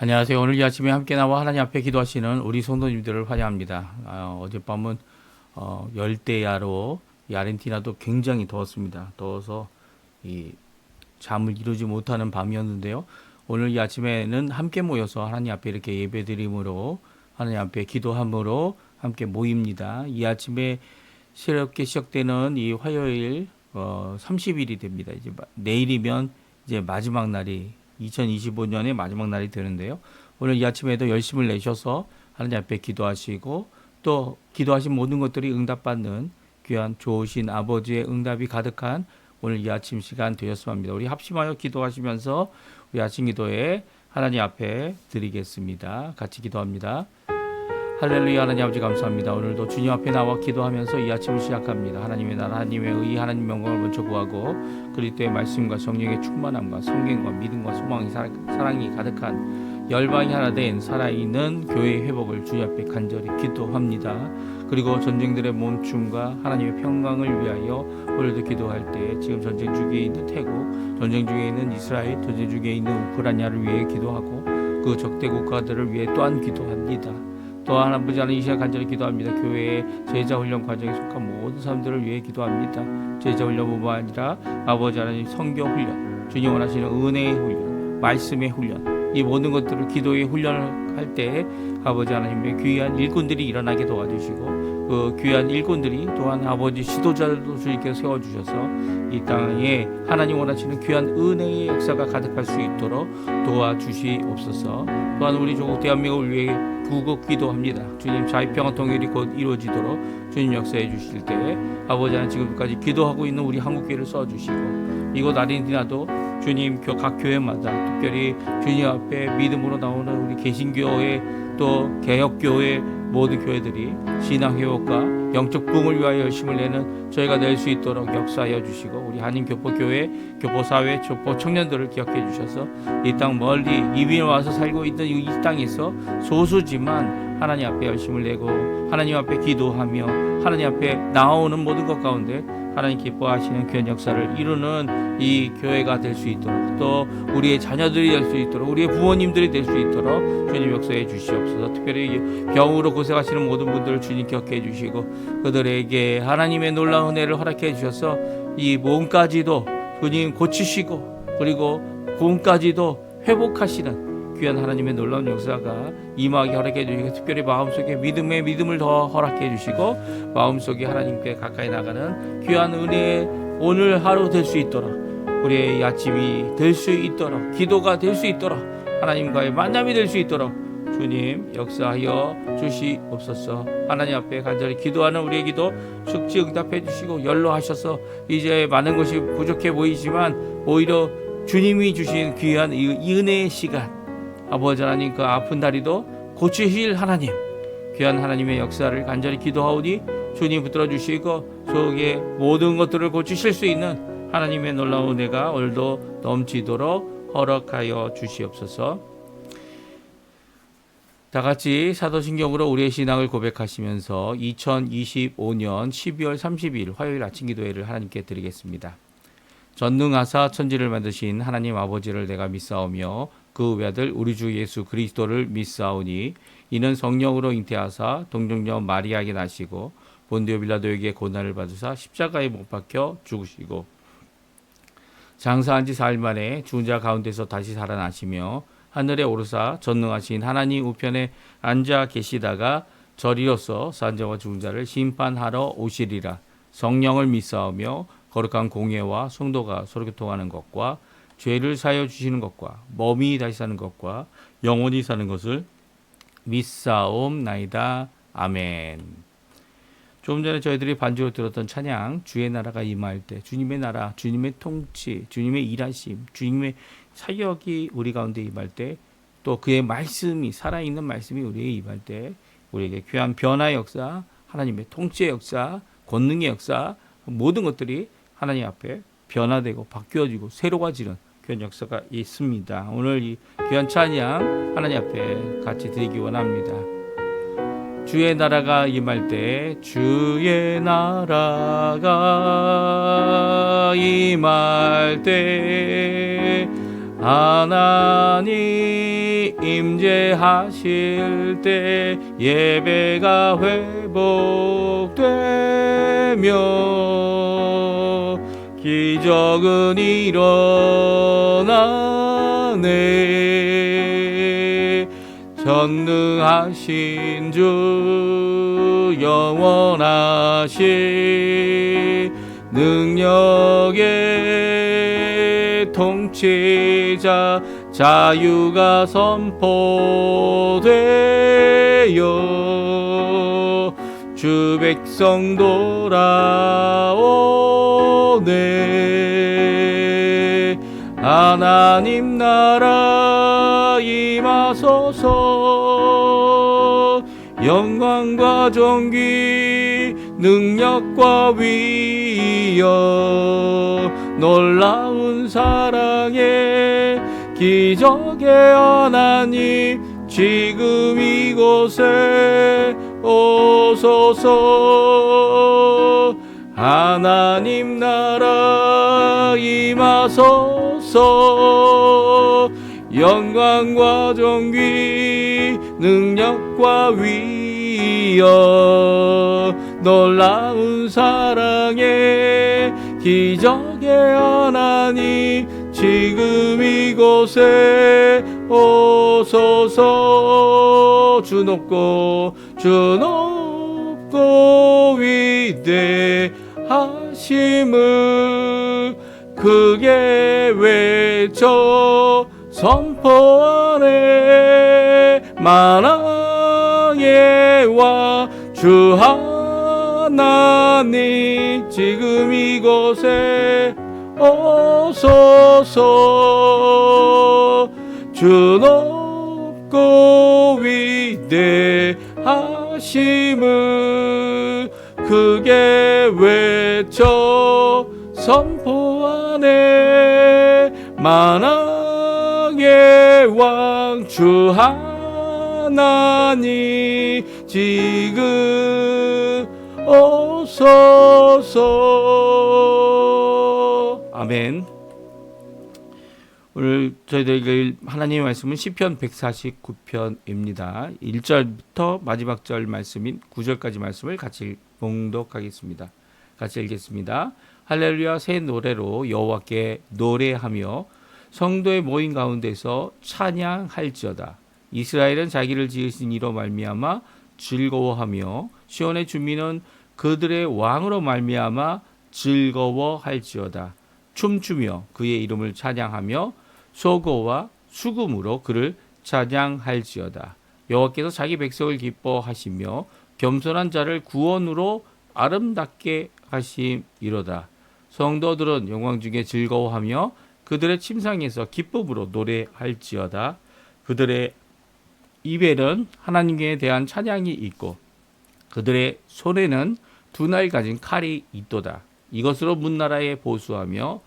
안녕하세요. 오늘 이 아침에 함께 나와 하나님 앞에 기도하시는 우리 성도님들을 환영합니다. 어젯밤은 열대야로 이 아르헨티나도 굉장히 더웠습니다. 더워서 이 잠을 이루지 못하는 밤이었는데요. 오늘 이 아침에는 함께 모여서 하나님 앞에 이렇게 예배드림으로 하나님 앞에 기도함으로 함께 모입니다. 이 아침에 새롭게 시작되는 이 화요일 30일이 됩니다. 이제 내일이면 이제 마지막 날이 2025년의 마지막 날이 되는데요. 오늘 이 아침에도 열심을 내셔서 하나님 앞에 기도하시고 또 기도하신 모든 것들이 응답받는 귀한 좋으신 아버지의 응답이 가득한 오늘 이 아침 시간 되었으면 합니다. 우리 합심하여 기도하시면서 우리 아침 기도에 하나님 앞에 드리겠습니다. 같이 기도합니다. 할렐루야. 하나님 아버지 감사합니다. 오늘도 주님 앞에 나와 기도하면서 이 아침을 시작합니다. 하나님의 나라, 하나님의 의, 하나님 영광을 먼저 구하고 그리스도의 말씀과 성령의 충만함과 성경과 믿음과 소망이 사랑이 가득한 열방이 하나 된 살아있는 교회의 회복을 주님 앞에 간절히 기도합니다. 그리고 전쟁들의 멈춤과 하나님의 평강을 위하여 오늘도 기도할 때 지금 전쟁 중에 있는 태국, 전쟁 중에 있는 이스라엘, 전쟁 중에 있는 우크라이나를 위해 기도하고 그 적대 국가들을 위해 또한 기도합니다. 또한 아버지 하나님 이 시간 간절히 기도합니다. 교회의 제자훈련 과정에 속한 모든 사람들을 위해 기도합니다. 제자훈련뿐만 아니라 아버지 하나님 성교훈련, 주님 원하시는 은혜의 훈련, 말씀의 훈련, 이 모든 것들을 기도의 훈련을 할 때 아버지 하나님의 귀한 일꾼들이 일어나게 도와주시고 그 귀한 일꾼들이 또한 아버지 지도자들도 주님께서 세워주셔서 이 땅에 하나님 원하시는 귀한 은혜의 역사가 가득할 수 있도록 도와주시옵소서. 또한 우리 조국 대한민국을 위해 구국 기도합니다. 주님 자유평화 통일이 곧 이루어지도록 주님 역사해 주실 때 아버지 하나님 지금까지 기도하고 있는 우리 한국교회를 써주시고 이곳 아르헨티나도 주님 각 교회마다 특별히 주님 앞에 믿음으로 나오는 우리 개신교회 또 개혁교회 모든 교회들이 신앙회복과 영적 부흥을 위하여 열심을 내는 저희가 낼 수 있도록 역사하여 주시고 우리 한인교포교회, 교포사회, 교포 청년들을 기억해 주셔서 이 땅 멀리 이민을 와서 살고 있는 이 땅에서 소수지만 하나님 앞에 열심을 내고 하나님 앞에 기도하며 하나님 앞에 나오는 모든 것 가운데 하나님 기뻐하시는 귀한 역사를 이루는 이 교회가 될 수 있도록 또 우리의 자녀들이 될 수 있도록 우리의 부모님들이 될 수 있도록 주님 역사해 주시옵소서. 특별히 병으로 고생하시는 모든 분들을 주님 기억해 주시고 그들에게 하나님의 놀라운 은혜를 허락해 주셔서 이 몸까지도 주님 고치시고 그리고 몸까지도 회복하시는 귀한 하나님의 놀라운 역사가 임하게 허락해 주시고 특별히 마음속에 믿음을 더 허락해 주시고 마음속에 하나님께 가까이 나가는 귀한 은혜의 오늘 하루 될 수 있도록 우리의 아침이 될 수 있도록 기도가 될 수 있도록 하나님과의 만남이 될 수 있도록 주님 역사하여 주시옵소서. 하나님 앞에 간절히 기도하는 우리의 기도 숙지 응답해 주시고 연로하셔서 이제 많은 것이 부족해 보이지만 오히려 주님이 주신 귀한 이 은혜의 시간 아버지 하나님 그 아픈 다리도 고치실 하나님 귀한 하나님의 역사를 간절히 기도하오니 주님 붙들어 주시고 속의 모든 것들을 고치실 수 있는 하나님의 놀라운 은혜가 오늘도 넘치도록 허락하여 주시옵소서. 다 같이 사도신경으로 우리의 신앙을 고백하시면서 2025년 12월 30일 화요일 아침 기도회를 하나님께 드리겠습니다. 전능하사 천지를 만드신 하나님 아버지를 내가 믿사오며 그 외아들 우리 주 예수 그리스도를 믿사오니 이는 성령으로 잉태하사 동정녀 마리아에게 나시고 본디오 빌라도에게 고난을 받으사 십자가에 못 박혀 죽으시고 장사한 지 사흘 만에 죽은 자 가운데서 다시 살아나시며 하늘에 오르사 전능하신 하나님 우편에 앉아 계시다가 저리로서 산자와 죽은 자를 심판하러 오시리라. 성령을 믿사오며 거룩한 공예와 성도가 서로 교통하는 것과 죄를 사하여 주시는 것과 몸이 다시 사는 것과 영원히 사는 것을 믿사옵나이다. 아멘. 조금 전에 저희들이 반주로 들었던 찬양 주의 나라가 임할 때 주님의 나라, 주님의 통치, 주님의 일하심, 주님의 사역이 우리 가운데 임할 때 또 그의 말씀이 살아있는 말씀이 우리에게 임할 때 우리에게 귀한 변화의 역사, 하나님의 통치의 역사, 권능의 역사 모든 것들이 하나님 앞에 변화되고 바뀌어지고 새로워지는 귀한 역사가 있습니다. 오늘 이 귀한 찬양 하나님 앞에 같이 드리기 원합니다. 주의 나라가 임할 때 주의 나라가 임할 때 하나님 임재하실 때 예배가 회복되며 기적은 일어나네. 전능하신 주 영원하신 능력의 통치자 자유가 선포되어 주 백성 돌아오네. 하나님 나라 임하소서. 영광과 존귀 능력과 위엄 놀라운 사랑의 기적의 하나님 지금 이곳에 오소서. 하나님 나라 임하소서. 영광과 존귀 능력과 위엄 놀라운 사랑의 기적의 하나님 지금 이곳에 오소서. 주 높고 위대하심을 크게 외쳐 선포하네. 만왕의 왕 주 하나님 지금 이곳에 오소서. 주 높고 위대하심을 크게 외쳐 선포하네. 만왕의 왕 주 하나님 지금 오소서. 아멘. 오늘 저희들에게 하나님의 말씀은 시편 149편입니다. 1절부터 마지막 절 말씀인 9절까지 말씀을 같이 봉독하겠습니다. 같이 읽겠습니다. 할렐루야. 새 노래로 여호와께 노래하며 성도의 모임 가운데서 찬양할지어다. 이스라엘은 자기를 지으신 이로 말미암아 즐거워하며 시온의 주민은 그들의 왕으로 말미암아 즐거워할지어다. 춤추며 그의 이름을 찬양하며 소고와 수금으로 그를 찬양할지어다. 여호와께서 자기 백성을 기뻐하시며 겸손한 자를 구원으로 아름답게 하심이로다. 성도들은 영광 중에 즐거워하며 그들의 침상에서 기쁨으로 노래할지어다. 그들의 입에는 하나님께 대한 찬양이 있고 그들의 손에는 두 날 가진 칼이 있도다. 이것으로 문나라에 보수하며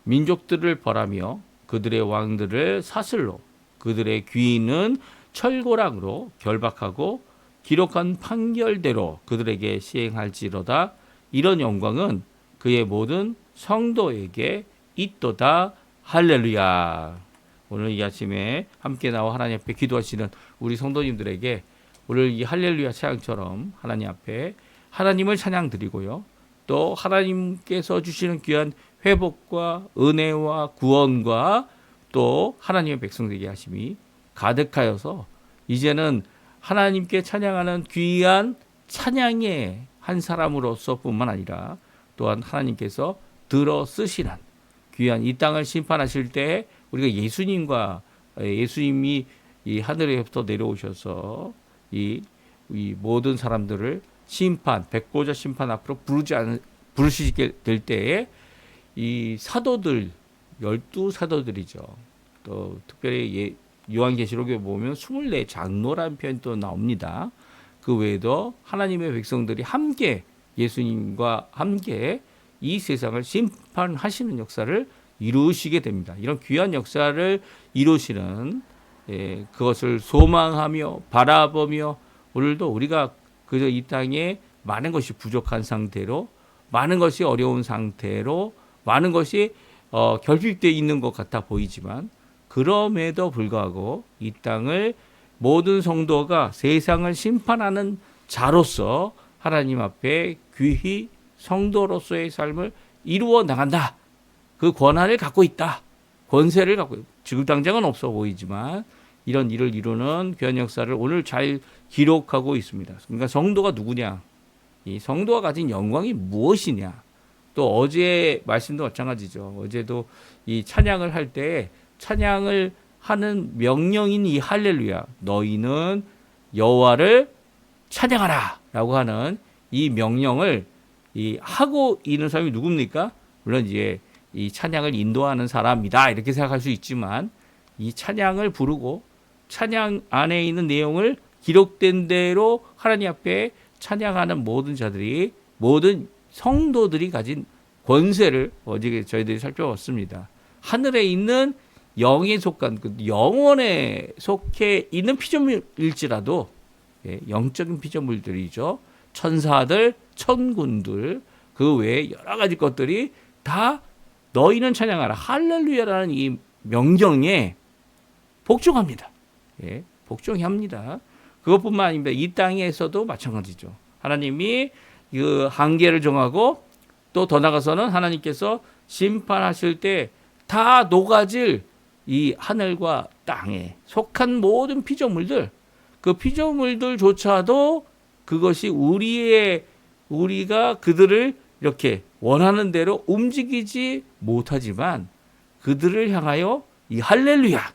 민족들을 벌하며 그들의 왕들을 사슬로 그들의 귀인은 철고랑으로 결박하고 기록한 판결대로 그들에게 시행할지로다. 이런 영광은 그의 모든 성도에게 있도다. 할렐루야. 오늘 이 아침에 함께 나와 하나님 앞에 기도하시는 우리 성도님들에게 오늘 이 할렐루야 찬양처럼 하나님 앞에 하나님을 찬양 드리고요. 또 하나님께서 주시는 귀한 회복과 은혜와 구원과 또 하나님의 백성 되게 하심이 가득하여서 이제는 하나님께 찬양하는 귀한 찬양의 한 사람으로서 뿐만 아니라 또한 하나님께서 들어 쓰시는 귀한 이 땅을 심판하실 때 우리가 예수님이 이 하늘에부터 내려오셔서 이 모든 사람들을 백보자 심판 앞으로 부르시게 될 때에 이 사도들 12사도들이죠. 또 특별히 요한계시록에 보면 24장로라는 표현이 또 나옵니다. 그 외에도 하나님의 백성들이 함께 예수님과 함께 이 세상을 심판하시는 역사를 이루시게 됩니다. 이런 귀한 역사를 이루시는 그것을 소망하며 바라보며 오늘도 우리가 그저 이 땅에 많은 것이 부족한 상태로 많은 것이 어려운 상태로 많은 것이 결핍되어 있는 것 같아 보이지만 그럼에도 불구하고 이 땅을 모든 성도가 세상을 심판하는 자로서 하나님 앞에 귀히 성도로서의 삶을 이루어 나간다. 그 권한을 갖고 있다. 권세를 갖고 있다. 지금 당장은 없어 보이지만 이런 일을 이루는 귀한 역사를 오늘 잘 기록하고 있습니다. 그러니까 성도가 누구냐? 이 성도가 가진 영광이 무엇이냐? 또 어제 말씀도 마찬가지죠. 어제도 이 찬양을 할 때 찬양을 하는 명령인 이 할렐루야. 너희는 여호와를 찬양하라라고 하는 이 명령을 하고 있는 사람이 누굽니까? 물론 이제 이 찬양을 인도하는 사람이다 이렇게 생각할 수 있지만 이 찬양을 부르고 찬양 안에 있는 내용을 기록된 대로 하나님 앞에 찬양하는 모든 자들이 모든 성도들이 가진 권세를 어제 저희들이 살펴봤습니다. 하늘에 있는 영에 속한 그 영원에 속해 있는 피조물일지라도 영적인 피조물들이죠. 천사들, 천군들 그 외에 여러 가지 것들이 다 너희는 찬양하라 할렐루야라는 이 명령에 복종합니다. 복종합니다. 그것뿐만 아닙니다. 이 땅에서도 마찬가지죠. 하나님이 그 한계를 정하고 또 더 나가서는 하나님께서 심판하실 때 다 녹아질 이 하늘과 땅에 속한 모든 피조물들, 그 피조물들조차도 그것이 우리가 그들을 이렇게 원하는 대로 움직이지 못하지만 그들을 향하여 이 할렐루야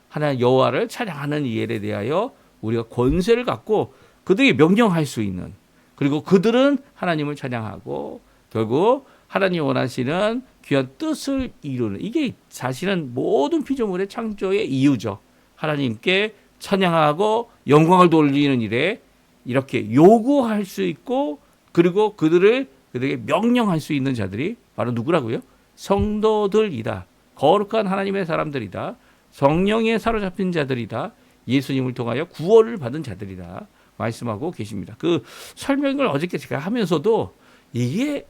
하나님 여호와를 찬양하는 이 일에 대하여 우리가 권세를 갖고 그들이 명령할 수 있는, 그리고 그들은 하나님을 찬양하고 결국 하나님 원하시는 귀한 뜻을 이루는, 이게 사실은 모든 피조물의 창조의 이유죠. 하나님께 찬양하고 영광을 돌리는 일에 이렇게 요구할 수 있고 그리고 그들에게 명령할 수 있는 자들이 바로 누구라고요? 성도들이다. 거룩한 하나님의 사람들이다. 성령에 사로잡힌 자들이다. 예수님을 통하여 구원을 받은 자들이다. 말씀하고 계십니다. 그 설명을 어저께 제가 하면서도 이게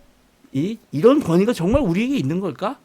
이런 권위가 정말 우리에게 있는 걸까?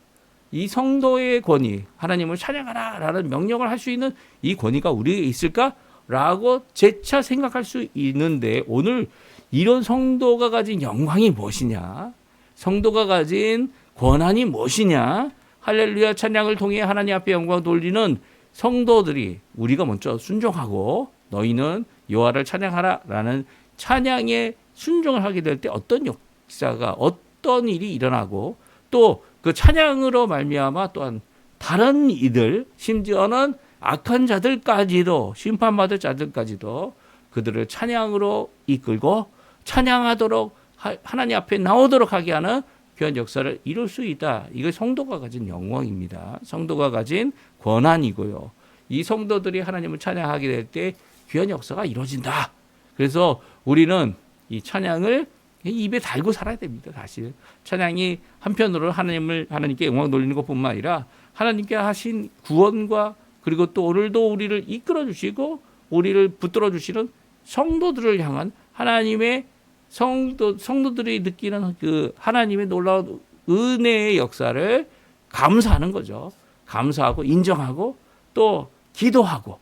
이 성도의 권위, 하나님을 찬양하라 라는 명령을 할 수 있는 이 권위가 우리에게 있을까? 라고 재차 생각할 수 있는데 오늘 이런 성도가 가진 영광이 무엇이냐? 성도가 가진 권한이 무엇이냐? 할렐루야 찬양을 통해 하나님 앞에 영광 돌리는 성도들이 우리가 먼저 순종하고 너희는 여호와를 찬양하라 라는 찬양에 순종을 하게 될 때 어떤 역사가 어떤 일이 일어나고 또 그 찬양으로 말미암아 또한 다른 이들 심지어는 악한 자들까지도 심판받을 자들까지도 그들을 찬양으로 이끌고 찬양하도록 하나님 앞에 나오도록 하게 하는 귀한 역사를 이룰 수 있다. 이게 성도가 가진 영광입니다. 성도가 가진 권한이고요. 이 성도들이 하나님을 찬양하게 될 때 귀한 역사가 이루어진다. 그래서 우리는 이 찬양을 입에 달고 살아야 됩니다. 사실 찬양이 한편으로 하나님께 영광 돌리는 것뿐만 아니라 하나님께 하신 구원과 그리고 또 오늘도 우리를 이끌어 주시고 우리를 붙들어 주시는 성도들을 향한 하나님의 성도들이 느끼는 그 하나님의 놀라운 은혜의 역사를 감사하는 거죠. 감사하고 인정하고 또 기도하고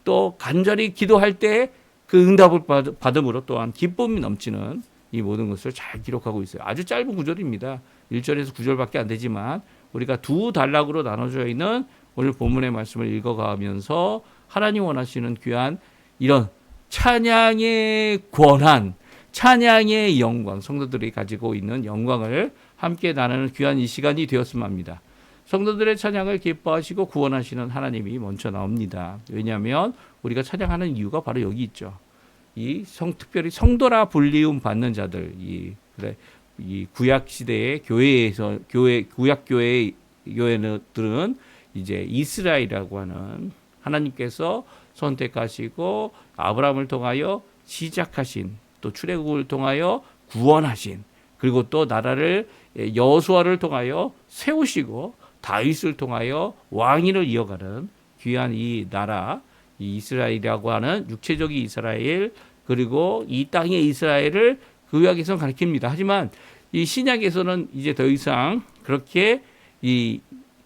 또 간절히 기도할 때 그 응답을 받음으로 또한 기쁨이 넘치는 이 모든 것을 잘 기록하고 있어요. 아주 짧은 구절입니다. 1절에서 9절밖에 안 되지만 우리가 두 단락으로 나눠져 있는 오늘 본문의 말씀을 읽어가면서 하나님 원하시는 귀한 이런 찬양의 권한, 찬양의 영광, 성도들이 가지고 있는 영광을 함께 나누는 귀한 이 시간이 되었으면 합니다. 성도들의 찬양을 기뻐하시고 구원하시는 하나님이 먼저 나옵니다. 왜냐하면 우리가 찬양하는 이유가 바로 여기 있죠. 특별히 성도라 불리움 받는 자들, 이 구약 시대의 구약 교회들은 이제 이스라엘이라고 하는 하나님께서 선택하시고 아브라함을 통하여 시작하신 또 출애굽을 통하여 구원하신 그리고 또 나라를 여호수아를 통하여 세우시고 다윗을 통하여 왕위를 이어가는 귀한 이 나라 이 이스라엘이라고 하는 육체적인 이스라엘 그리고 이 땅의 이스라엘을 구약에서는 가리킵니다. 하지만 이 신약에서는 이제 더 이상 그렇게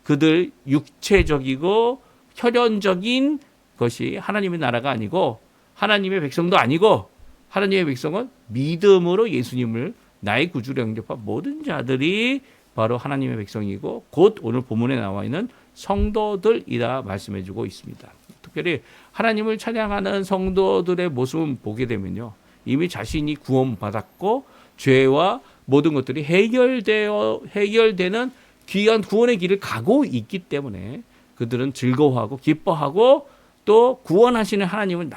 그들 육체적이고 혈연적인 것이 하나님의 나라가 아니고 하나님의 백성도 아니고 하나님의 백성은 믿음으로 예수님을 나의 구주로 영접한 모든 자들이 바로 하나님의 백성이고 곧 오늘 본문에 나와 있는 성도들이라 말씀해주고 있습니다. 특별히 하나님을 찬양하는 성도들의 모습을 보게 되면요, 이미 자신이 구원받았고 죄와 모든 것들이 해결되는 귀한 구원의 길을 가고 있기 때문에 그들은 즐거워하고 기뻐하고 또 구원하시는 하나님을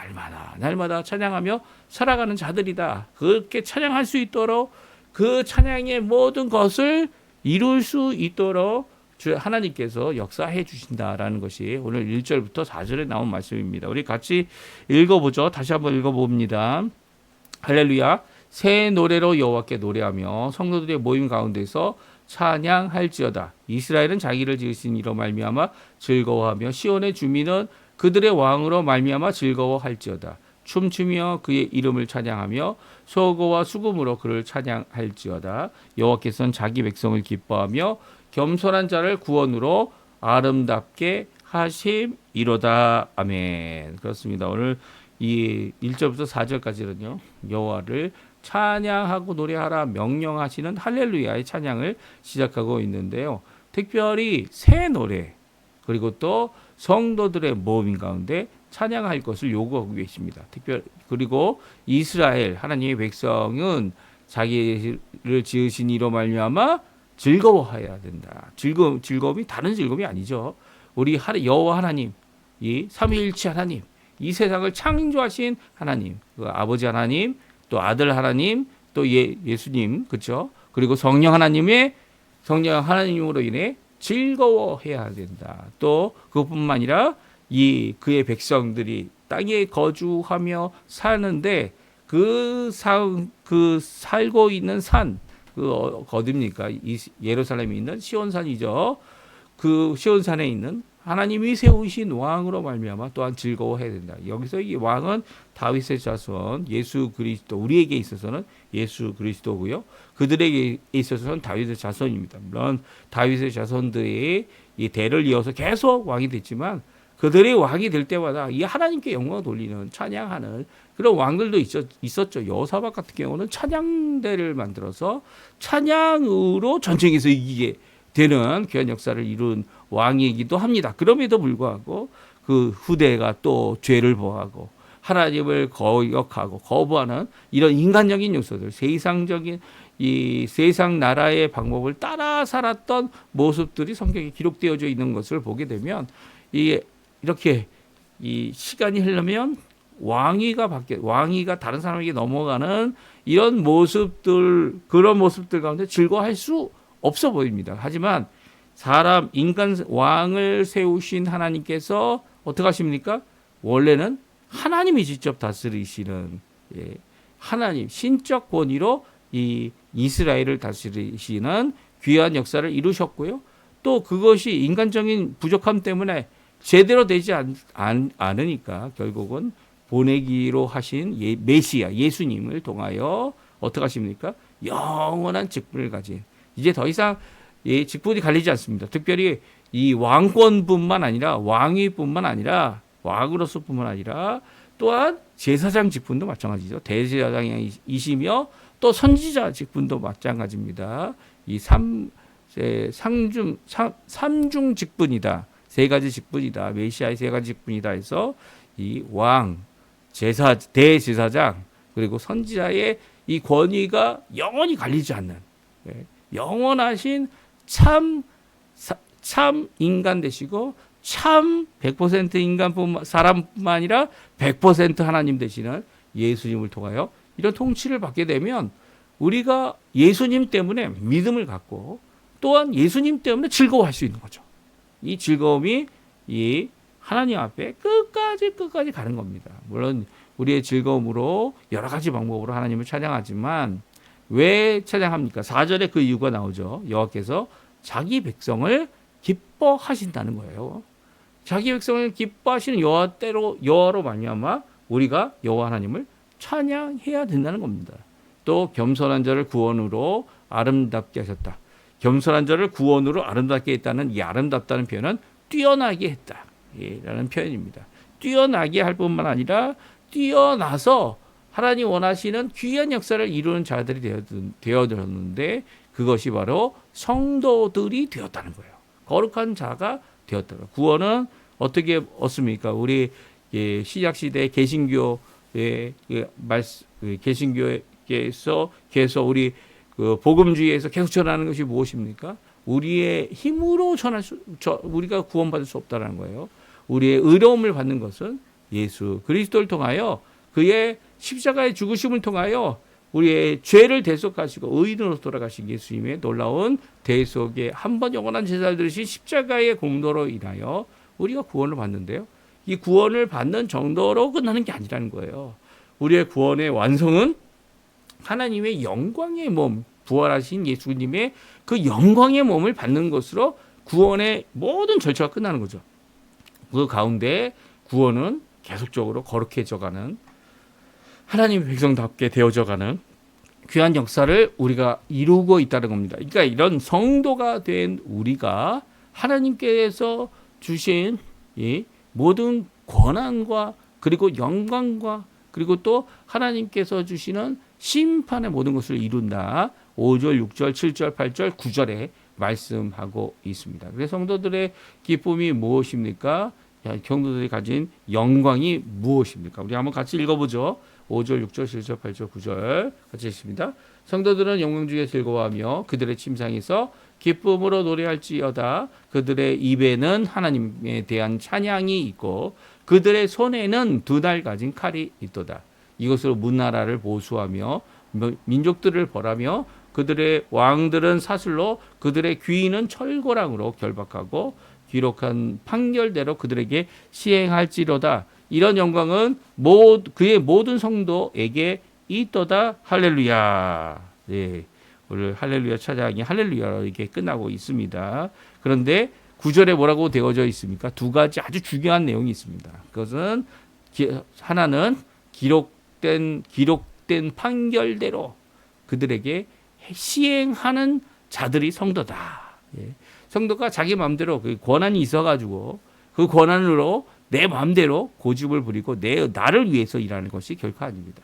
날마다 찬양하며 살아가는 자들이다. 그렇게 찬양할 수 있도록 그 찬양의 모든 것을 이룰 수 있도록 하나님께서 역사해 주신다라는 것이 오늘 1절부터 4절에 나온 말씀입니다. 우리 같이 읽어보죠. 다시 한번 읽어봅니다. 할렐루야. 새 노래로 여호와께 노래하며 성도들의 모임 가운데서 찬양할지어다. 이스라엘은 자기를 지으신 이로 말미암아 즐거워하며 시온의 주민은 그들의 왕으로 말미암아 즐거워할지어다. 춤추며 그의 이름을 찬양하며 소고와 수금으로 그를 찬양할지어다. 여호와께서는 자기 백성을 기뻐하며 겸손한 자를 구원으로 아름답게 하심이로다. 아멘. 그렇습니다. 오늘 이 1절부터 4절까지는요, 여호와를 찬양하고 노래하라 명령하시는 할렐루야의 찬양을 시작하고 있는데요. 특별히 새 노래 그리고 또 성도들의 모임 가운데 찬양할 것을 요구하고 계십니다. 그리고 이스라엘 하나님의 백성은 자기를 지으신 이로 말미암아 즐거워해야 된다. 즐거움이 다른 즐거움이 아니죠. 우리 여호와 하나님, 이 삼위일체 하나님, 이 세상을 창조하신 하나님, 그 아버지 하나님, 또 아들 하나님, 또 예수님, 그렇죠? 그리고 성령 하나님으로 인해 즐거워해야 된다. 또 그것뿐만 아니라 그의 백성들이 땅에 거주하며 사는데 그 살고 있는 산, 어디입니까? 예루살렘에 있는 시온산이죠. 그 시온산에 있는 하나님이 세우신 왕으로 말미암아 또한 즐거워해야 된다. 여기서 이 왕은 다윗의 자손 예수 그리스도, 우리에게 있어서는 예수 그리스도고요. 그들에게 있어서는 다윗의 자손입니다. 물론 다윗의 자손들이 이 대를 이어서 계속 왕이 됐지만 그들이 왕이 될 때마다 이 하나님께 영광을 돌리는 찬양하는 그런 왕들도 있었죠. 여호사밧 같은 경우는 찬양대를 만들어서 찬양으로 전쟁에서 이기게 되는 귀한 역사를 이룬 왕이기도 합니다. 그럼에도 불구하고 그 후대가 또 죄를 범하고 하나님을 거역하고 거부하는 이런 인간적인 요소들, 세상적인 이 세상 나라의 방법을 따라 살았던 모습들이 성경에 기록되어져 있는 것을 보게 되면 이렇게 이 시간이 흐르면 왕위가 다른 사람에게 넘어가는 이런 모습들, 그런 모습들 가운데 즐거워할 수 없어 보입니다. 하지만 인간 왕을 세우신 하나님께서 어떻게 하십니까? 원래는 하나님이 직접 다스리시는 하나님 신적 권위로 이 이스라엘을 다스리시는 귀한 역사를 이루셨고요. 또 그것이 인간적인 부족함 때문에 제대로 되지 않으니까 결국은 보내기로 하신 메시아 예수님을 통하여 어떻게 하십니까? 영원한 직분을 가진, 이제 더 이상 직분이 갈리지 않습니다. 특별히 이 왕권뿐만 아니라 왕위뿐만 아니라 왕으로서뿐만 아니라 또한 제사장 직분도 마찬가지죠. 대제사장이시며 또 선지자 직분도 마찬가지입니다. 이 삼중 직분이다. 세 가지 직분이다. 메시아의 세 가지 직분이다 해서 이 왕, 대제사장 그리고 선지자의 이 권위가 영원히 갈리지 않는 영원하신 참 인간 되시고 참 100% 사람뿐만 아니라 100% 하나님 되시는 예수님을 통하여 이런 통치를 받게 되면 우리가 예수님 때문에 믿음을 갖고 또한 예수님 때문에 즐거워할 수 있는 거죠. 이 즐거움이 이 하나님 앞에 끝까지 가는 겁니다. 물론 우리의 즐거움으로 여러 가지 방법으로 하나님을 찬양하지만 왜 찬양합니까? 4절에 그 이유가 나오죠. 여호와께서 자기 백성을 기뻐하신다는 거예요. 자기 백성을 기뻐하시는 여호와로 말미암아 우리가 여호와 하나님을 찬양해야 된다는 겁니다. 또 겸손한 자를 구원으로 아름답게 하셨다. 겸손한 자를 구원으로 아름답게 했다는 이 아름답다는 표현은 뛰어나게 했다. 라는 표현입니다. 뛰어나게 할 뿐만 아니라 뛰어나서 하나님 원하시는 귀한 역사를 이루는 자들이 되어졌는데 그것이 바로 성도들이 되었다는 거예요. 거룩한 자가 되었다는 거예요. 구원은 어떻게 얻습니까? 우리 시작 시대 개신교의 개신교에서 계속 우리 그 복음주의에서 계속 전하는 것이 무엇입니까? 우리의 힘으로 우리가 구원받을 수 없다는 거예요. 우리의 의로움을 받는 것은 예수 그리스도를 통하여 그의 십자가의 죽으심을 통하여 우리의 죄를 대속하시고 의인으로 돌아가신 예수님의 놀라운 대속의 한 번 영원한 제사를 들으신 십자가의 공로로 인하여 우리가 구원을 받는데요. 이 구원을 받는 정도로 끝나는 게 아니라는 거예요. 우리의 구원의 완성은 하나님의 영광의 몸, 부활하신 예수님의 그 영광의 몸을 받는 것으로 구원의 모든 절차가 끝나는 거죠. 그 가운데 구원은 계속적으로 거룩해져가는 하나님의 백성답게 되어져가는 귀한 역사를 우리가 이루고 있다는 겁니다. 그러니까 이런 성도가 된 우리가 하나님께서 주신 이 모든 권한과 그리고 영광과 그리고 또 하나님께서 주시는 심판의 모든 것을 이룬다. 5절, 6절, 7절, 8절, 9절에 말씀하고 있습니다. 그래서 성도들의 기쁨이 무엇입니까? 성도들이 가진 영광이 무엇입니까? 우리 한번 같이 읽어보죠. 5절, 6절, 7절, 8절, 9절 같이 읽습니다. 성도들은 영광 중에 즐거워하며 그들의 침상에서 기쁨으로 노래할지어다. 그들의 입에는 하나님에 대한 찬양이 있고 그들의 손에는 두 날 가진 칼이 있도다. 이것으로 문나라를 보수하며 민족들을 벌하며 그들의 왕들은 사슬로 그들의 귀인은 철고랑으로 결박하고 기록한 판결대로 그들에게 시행할지로다. 이런 영광은 그의 모든 성도에게 있도다. 할렐루야. 네, 오늘 할렐루야 찬양이 할렐루야로 이렇게 끝나고 있습니다. 그런데 9절에 뭐라고 되어져 있습니까? 두 가지 아주 중요한 내용이 있습니다. 그것은 하나는 기록된 판결대로 그들에게 시행하는 자들이 성도다. 성도가 자기 마음대로 그 권한이 있어가지고 그 권한으로 내 마음대로 고집을 부리고 나를 위해서 일하는 것이 결코 아닙니다.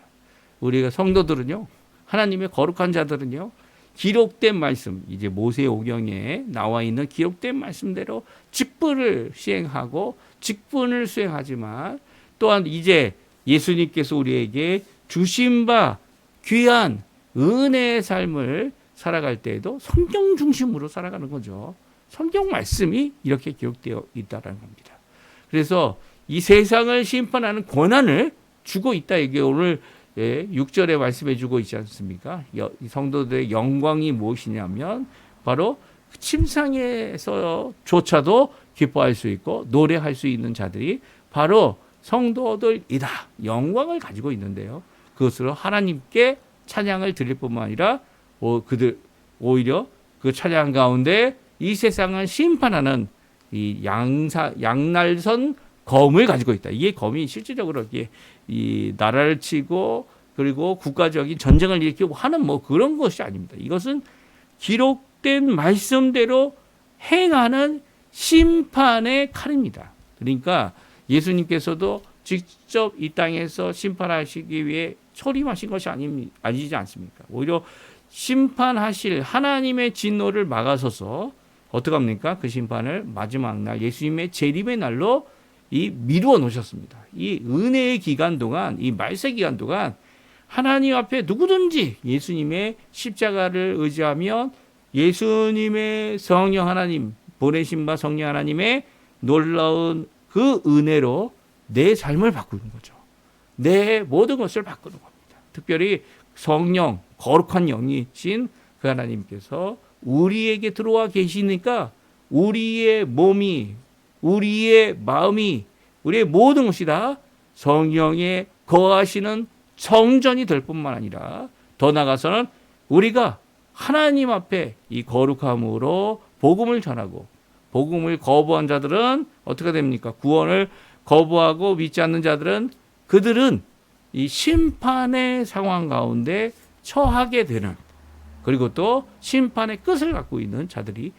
우리가 성도들은요, 하나님의 거룩한 자들은요, 기록된 말씀, 이제 모세오경에 나와 있는 기록된 말씀대로 직분을 시행하고 직분을 수행하지만 또한 이제 예수님께서 우리에게 주신 바 귀한 은혜의 삶을 살아갈 때에도 성경 중심으로 살아가는 거죠. 성경 말씀이 이렇게 기록되어 있다는 겁니다. 그래서 이 세상을 심판하는 권한을 주고 있다. 이게 오늘 6절에 말씀해 주고 있지 않습니까? 성도들의 영광이 무엇이냐면 바로 침상에서조차도 기뻐할 수 있고 노래할 수 있는 자들이 바로 성도들이다. 영광을 가지고 있는데요. 그것으로 하나님께 찬양을 드릴 뿐만 아니라 오히려 그 찬양 가운데 이 세상을 심판하는 이 양날선 검을 가지고 있다. 이게 검이 실질적으로 이 나라를 치고 그리고 국가적인 전쟁을 일으키고 하는 뭐 그런 것이 아닙니다. 이것은 기록된 말씀대로 행하는 심판의 칼입니다. 그러니까 예수님께서도 직접 이 땅에서 심판하시기 위해 초림하신 것이 아니지 않습니까? 오히려 심판하실 하나님의 진노를 막아서서 어떻게 합니까? 그 심판을 마지막 날 예수님의 재림의 날로 미루어 놓으셨습니다. 이 은혜의 기간 동안, 이 말세 기간 동안 하나님 앞에 누구든지 예수님의 십자가를 의지하면 예수님의 성령 하나님, 보내신 바 성령 하나님의 놀라운 그 은혜로 내 삶을 바꾸는 거죠. 내 모든 것을 바꾸는 겁니다. 특별히 성령, 거룩한 영이신 그 하나님께서 우리에게 들어와 계시니까 우리의 몸이, 우리의 마음이, 우리의 모든 것이 다 성령에 거하시는 성전이 될 뿐만 아니라 더 나아가서는 우리가 하나님 앞에 이 거룩함으로 복음을 전하고 복음을 거부한 자들은 어떻게 됩니까? 구원을 거부하고 믿지 않는 자들은 그들은 이 심판의 상황 가운데 처하게 되는, 그리고 또 심판의 끝을 갖고 있는 자들이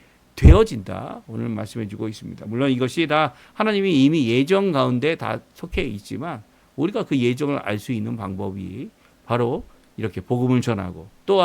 되어진다. 오늘 말씀해 주고 있습니다. 물론 이것이 다 하나님이 이미 예정 가운데 다 속해 있지만 우리가 그 예정을 알 수 있는 방법이 바로 이렇게 복음을 전하고 또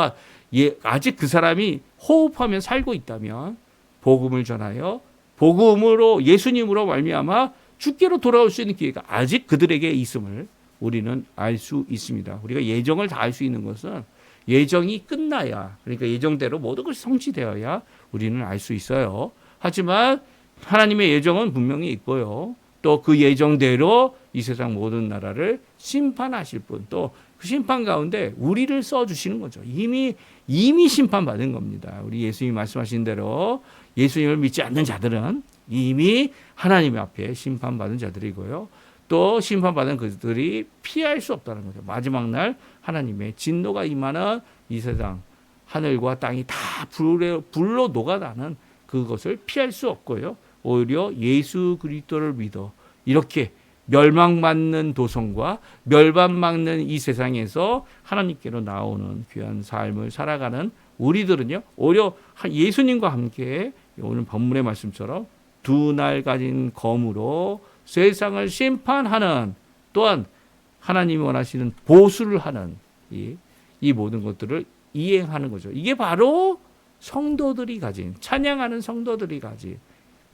아직 그 사람이 호흡하며 살고 있다면 복음을 전하여 복음으로 예수님으로 말미암아 주께로 돌아올 수 있는 기회가 아직 그들에게 있음을 우리는 알 수 있습니다. 우리가 예정을 다 알 수 있는 것은 예정이 끝나야, 그러니까 예정대로 모든 것이 성취되어야 우리는 알 수 있어요. 하지만 하나님의 예정은 분명히 있고요. 또 그 예정대로 이 세상 모든 나라를 심판하실 분, 또 그 심판 가운데 우리를 써주시는 거죠. 이미 심판받은 겁니다. 우리 예수님이 말씀하신 대로 예수님을 믿지 않는 자들은 이미 하나님 앞에 심판받은 자들이고요. 또 심판받은 그들이 피할 수 없다는 거죠. 마지막 날 하나님의 진노가 임하는 이 세상 하늘과 땅이 다 불로 녹아나는 그것을 피할 수 없고요. 오히려 예수 그리스도를 믿어 이렇게 멸망받는 도성과 멸망받는 이 세상에서 하나님께로 나오는 귀한 삶을 살아가는 우리들은요. 오히려 예수님과 함께 오늘 본문의 말씀처럼 두 날 가진 검으로 세상을 심판하는 또한 하나님이 원하시는 보수를 하는 이 모든 것들을 이행하는 거죠. 이게 바로 성도들이 가진 찬양하는 성도들이 가진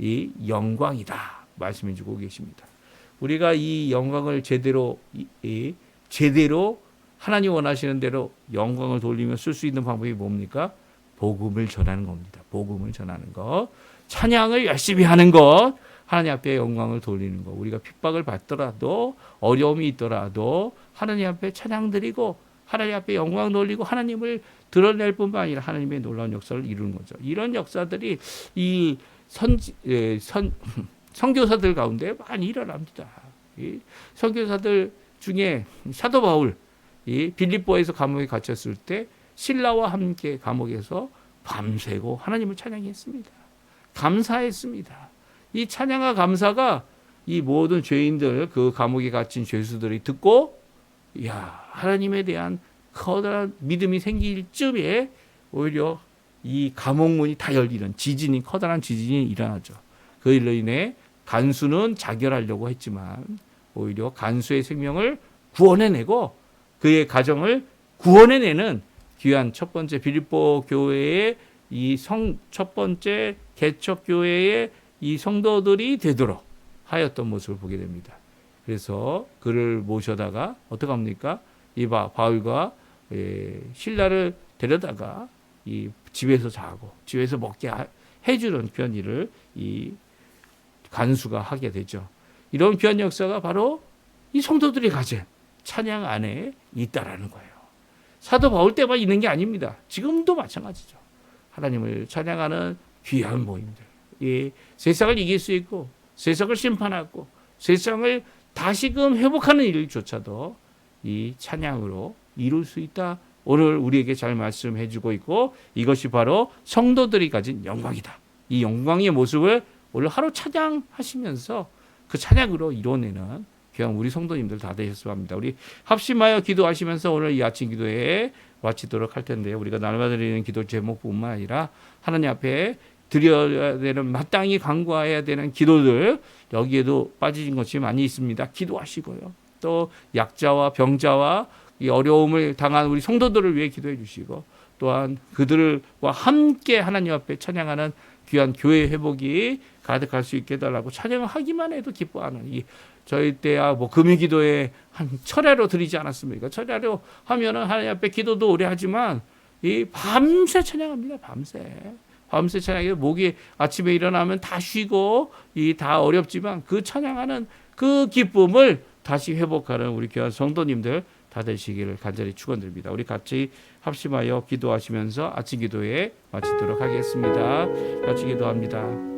이 영광이다 말씀해 주고 계십니다. 우리가 이 영광을 제대로 하나님 원하시는 대로 영광을 돌리며 쓸 수 있는 방법이 뭡니까? 복음을 전하는 겁니다. 복음을 전하는 것, 찬양을 열심히 하는 것, 하나님 앞에 영광을 돌리는 것. 우리가 핍박을 받더라도 어려움이 있더라도 하나님 앞에 찬양 드리고 하나님 앞에 영광 돌리고 하나님을 드러낼 뿐만 아니라 하나님의 놀라운 역사를 이루는 거죠. 이런 역사들이 이 선교사들 가운데 많이 일어납니다. 이 선교사들 중에 사도 바울, 이 빌립보에서 감옥에 갇혔을 때 신라와 함께 감옥에서 밤새고 하나님을 찬양했습니다. 감사했습니다. 이 찬양과 감사가 이 모든 죄인들, 그 감옥에 갇힌 죄수들이 듣고, 야, 하나님에 대한 커다란 믿음이 생길 쯤에 오히려 이 감옥문이 다 열리는 커다란 지진이 일어나죠. 그 일로 인해 간수는 자결하려고 했지만 오히려 간수의 생명을 구원해내고 그의 가정을 구원해내는 귀한 첫 번째 빌립보 교회의 첫 번째 개척 교회의 이 성도들이 되도록 하였던 모습을 보게 됩니다. 그래서 그를 모셔다가 어떻게 합니까? 이 바울과 신라를 데려다가 이 집에서 자고 집에서 먹게 해주는 귀한 일을 이 간수가 하게 되죠. 이런 귀한 역사가 바로 이 성도들이 가진 찬양 안에 있다라는 거예요. 사도 바울 때만 있는 게 아닙니다. 지금도 마찬가지죠. 하나님을 찬양하는 귀한 모임들. 이 세상을 이길 수 있고 세상을 심판하고 세상을 다시금 회복하는 일조차도 이 찬양으로 이룰 수 있다. 오늘 우리에게 잘 말씀해 주고 있고 이것이 바로 성도들이 가진 영광이다. 이 영광의 모습을 오늘 하루 찬양하시면서 그 찬양으로 이뤄내는 귀한 우리 성도님들 다 되셨으면 합니다. 우리 합심하여 기도하시면서 오늘 이 아침 기도에 마치도록 할 텐데요. 우리가 날마다 드리는 기도 제목뿐만 아니라 하나님 앞에 드려야 되는 마땅히 간구해야 되는 기도들 여기에도 빠진 것이 많이 있습니다. 기도하시고요. 또 약자와 병자와 이 어려움을 당한 우리 성도들을 위해 기도해 주시고 또한 그들과 함께 하나님 앞에 찬양하는 귀한 교회 회복이 가득할 수 있게 해달라고 찬양을 하기만 해도 기뻐하는 저희 때야 금요기도에 한 철야로 드리지 않았습니까? 철야로 하면은 하나님 앞에 기도도 오래 하지만 이 밤새 찬양합니다. 밤새 찬양해서 목이 아침에 일어나면 다 쉬고 다 어렵지만 그 찬양하는 그 기쁨을 다시 회복하는 우리 귀한 성도님들 다 되시기를 간절히 축원드립니다. 우리 같이 합심하여 기도하시면서 아침 기도에 마치도록 하겠습니다. 같이 기도합니다.